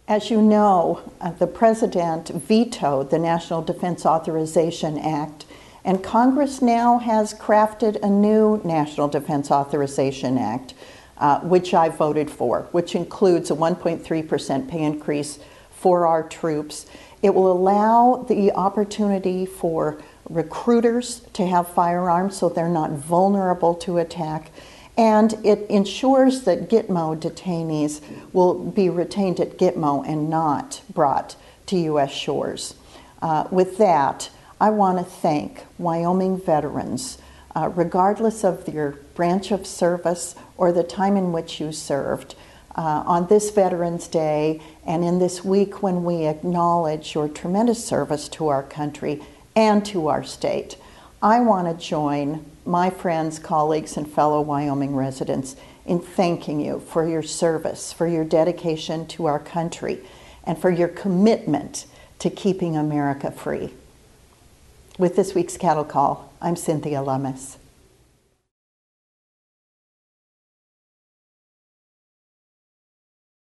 As you know, the President vetoed the National Defense Authorization Act, and Congress now has crafted a new National Defense Authorization Act, which I voted for, which includes a 1.3% pay increase for our troops. It will allow the opportunity for recruiters to have firearms so they're not vulnerable to attack. And it ensures that Gitmo detainees will be retained at Gitmo and not brought to U.S. shores. With that, I want to thank Wyoming veterans, regardless of your branch of service or the time in which you served, on this Veterans Day and in this week when we acknowledge your tremendous service to our country and to our state. I want to join my friends, colleagues, and fellow Wyoming residents in thanking you for your service, for your dedication to our country, and for your commitment to keeping America free. With this week's Cattle Call, I'm Cynthia Lummis.